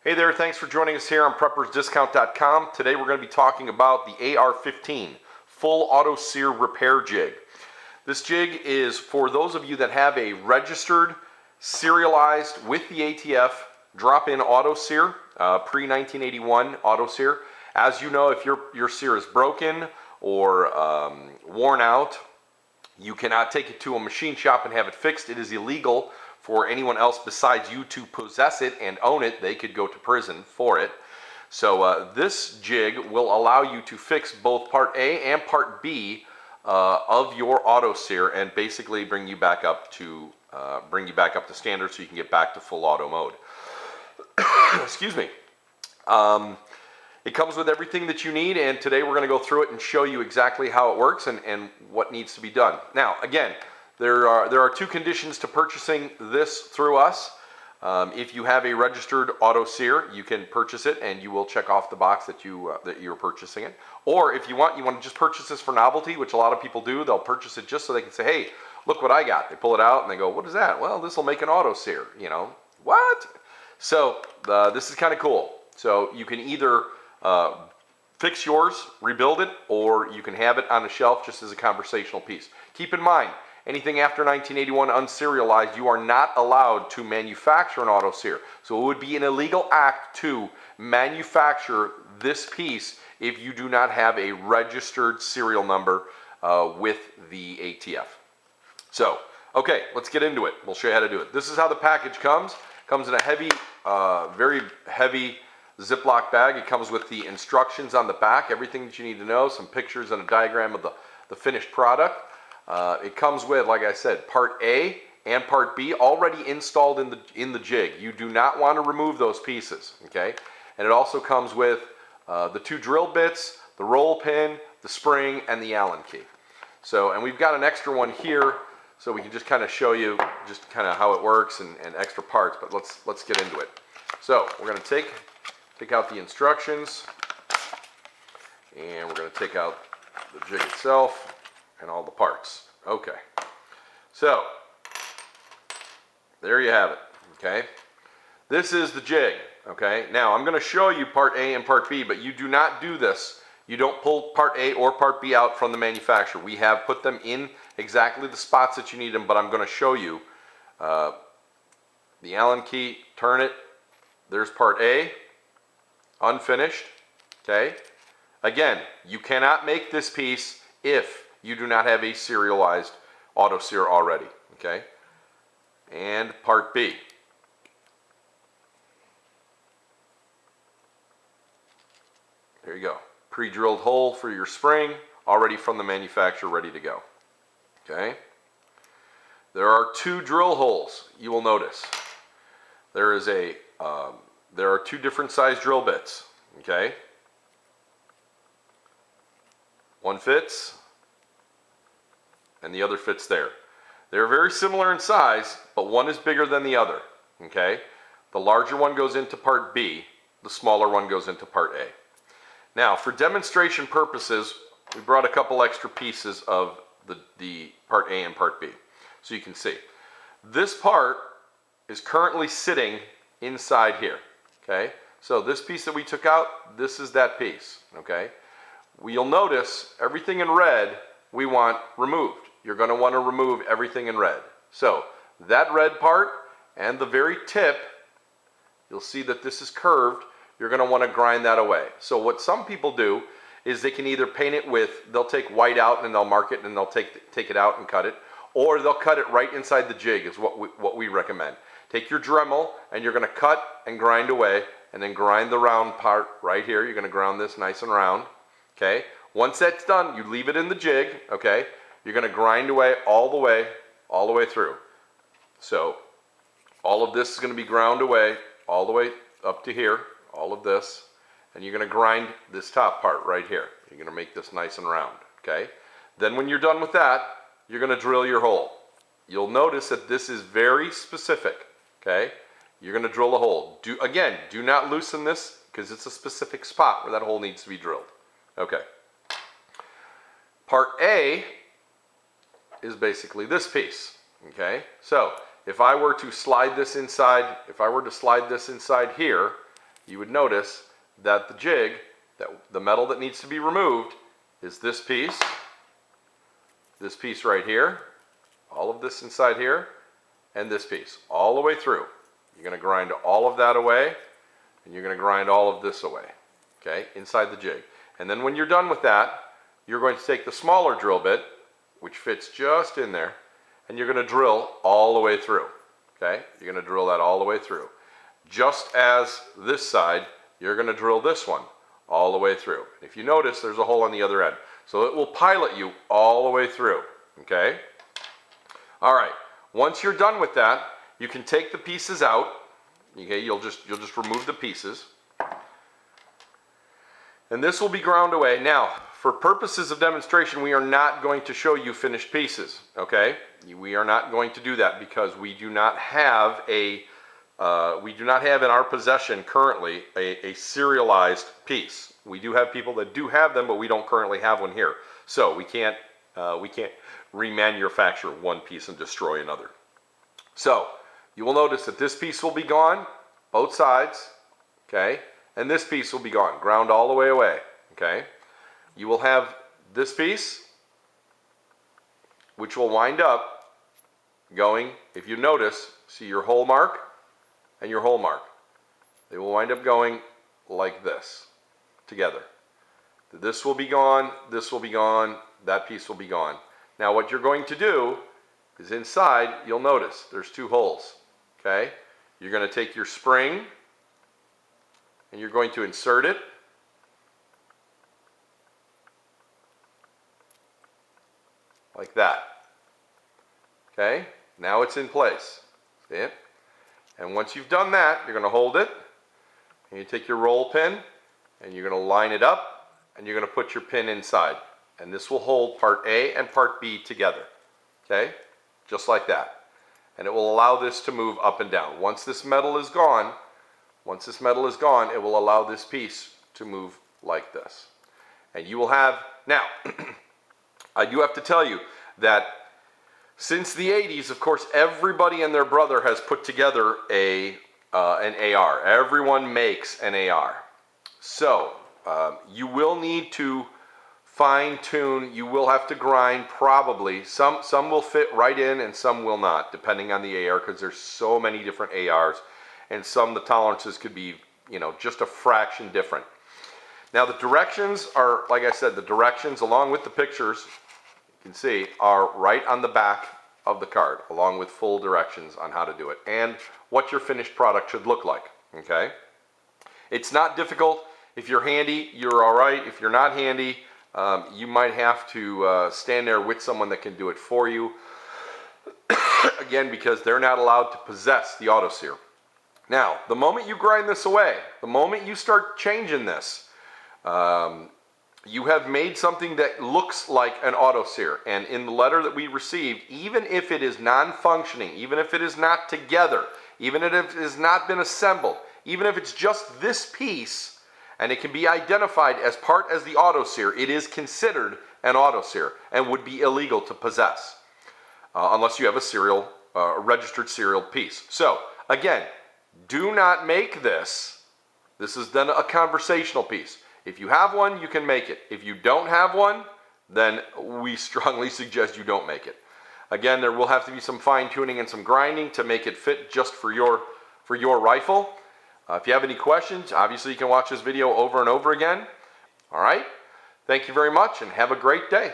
Hey there, thanks for joining us here on PreppersDiscount.com. Today we're going to be talking about the AR15 Full Auto Sear Repair Jig. This jig is for those of you that have a registered, serialized with the ATF Drop In Auto Sear, pre-1981 Auto Sear. As you know, if your sear is broken or worn out, you cannot take it to a machine shop and have it fixed. It is illegal for anyone else besides you to possess it and own it. They could go to prison for it. So this jig will allow you to fix both part A and part B of your auto sear and basically bring you back up to standard so you can get back to full auto mode. Excuse me. It comes with everything that you need, and today we're going to go through it and show you exactly how it works and what needs to be done. Now, again, there are two conditions to purchasing this through us. If you have a registered auto sear, you can purchase it and you will check off the box that you're purchasing it. Or if you want to just purchase this for novelty, which a lot of people do, they'll purchase it just so they can say, hey, look what I got. They pull it out and they go, what is that? Well, this will make an auto sear, you know. What? So this is kind of cool. So you can either fix yours, rebuild it, or you can have it on the shelf just as a conversational piece. Keep in mind, anything after 1981 unserialized, you are not allowed to manufacture an auto sear. So it would be an illegal act to manufacture this piece if you do not have a registered serial number with the ATF. So, okay, let's get into it. We'll show you how to do it. This is how the package comes. It comes in a heavy, very heavy Ziploc bag. It comes with the instructions on the back, everything that you need to know, some pictures and a diagram of the finished product. It comes with, like I said, part A and part B already installed in the jig. You do not want to remove those pieces, okay? And it also comes with the two drill bits, the roll pin, the spring, and the Allen key. So, and we've got an extra one here, so we can just kind of show you just kind of how it works and extra parts. But let's get into it. So we're going to take out the instructions, and we're going to take out the jig itself and all the parts. Okay, so there you have it. Okay, this is the jig. Okay, now I'm going to show you part A and part B, but you do not do this. You don't pull part A or part B out from the manufacturer. We have put them in exactly the spots that you need them, but I'm going to show you the Allen key. Turn it. There's part A, unfinished. Okay, again, you cannot make this piece if you do not have a serialized auto sear already, okay? And part B. There you go. Pre-drilled hole for your spring, already from the manufacturer, ready to go, okay? There are two drill holes, you will notice. There are two different size drill bits, okay? One fits, and the other fits there. They're very similar in size, but one is bigger than the other, okay? The larger one goes into part B, the smaller one goes into part A. Now, for demonstration purposes, we brought a couple extra pieces of the part A and part B, so you can see. This part is currently sitting inside here, okay? So this piece that we took out, this is that piece, okay? You'll notice everything in red we want removed. You're going to want to remove everything in red. So that red part and the very tip, you'll see that this is curved. You're going to want to grind that away. So what some people do is they can either paint it with, they'll take white out and they'll mark it and they'll take it out and cut it, or they'll cut it right inside the jig is what we recommend. Take your Dremel and you're going to cut and grind away and then grind the round part right here. You're going to ground this nice and round, okay? Once that's done, you leave it in the jig, okay? You're going to grind away all the way through. So all of this is going to be ground away all the way up to here, all of this, and you're going to grind this top part right here. You're going to make this nice and round, okay? Then when you're done with that, you're going to drill your hole. You'll notice that this is very specific, okay? You're going to drill a hole. Again, do not loosen this because it's a specific spot where that hole needs to be drilled. Okay. Part A is basically this piece, okay? So if I were to slide this inside, here, you would notice that the jig, that the metal that needs to be removed, is this piece right here, all of this inside here, and this piece, all the way through. You're going to grind all of that away, and you're going to grind all of this away, okay, inside the jig. And then when you're done with that, you're going to take the smaller drill bit, which fits just in there, and you're going to drill all the way through, okay? You're going to drill that all the way through. Just as this side, you're going to drill this one all the way through. If you notice, there's a hole on the other end. So it will pilot you all the way through, okay? All right, once you're done with that, you can take the pieces out, okay? You'll just remove the pieces. And this will be ground away. Now, for purposes of demonstration, we are not going to show you finished pieces, okay? We are not going to do that because we do not have in our possession currently a serialized piece. We do have people that do have them, but we don't currently have one here. So we can't remanufacture one piece and destroy another. So you will notice that this piece will be gone, both sides, okay? And this piece will be gone, ground all the way away, okay? You will have this piece, which will wind up going, if you notice, see your hole mark and your hole mark. They will wind up going like this, together. This will be gone, this will be gone, that piece will be gone. Now what you're going to do is inside, you'll notice there's two holes, okay? You're going to take your spring and you're going to insert it. Like that. Okay? Now it's in place. See it? And once you've done that, you're going to hold it, and you take your roll pin, and you're going to line it up, and you're going to put your pin inside. And this will hold part A and part B together. Okay? Just like that. And it will allow this to move up and down. Once this metal is gone, it will allow this piece to move like this. And you will have, now, I do have to tell you that since the 80s, of course, everybody and their brother has put together an AR. Everyone makes an AR. So you will need to fine tune. You will have to grind probably. Some will fit right in and some will not, depending on the AR, because there's so many different ARs. And some, the tolerances could be, you know, just a fraction different. Now the directions are, like I said, the directions along with the pictures, you can see, are right on the back of the card, along with full directions on how to do it and what your finished product should look like, okay? It's not difficult. If you're handy, you're all right. If you're not handy, you might have to stand there with someone that can do it for you. Again, because they're not allowed to possess the auto sear. Now, the moment you grind this away, the moment you start changing this, you have made something that looks like an auto sear. And in the letter that we received, even if it is non-functioning, even if it is not together, even if it has not been assembled, even if it's just this piece, and it can be identified as part as the auto sear, it is considered an auto sear and would be illegal to possess unless you have a registered serial piece. So, again, do not make this. This is then a conversational piece. If you have one, you can make it. If you don't have one, then we strongly suggest you don't make it. Again, there will have to be some fine tuning and some grinding to make it fit just for your rifle. If you have any questions, obviously you can watch this video over and over again. All right? Thank you very much and have a great day.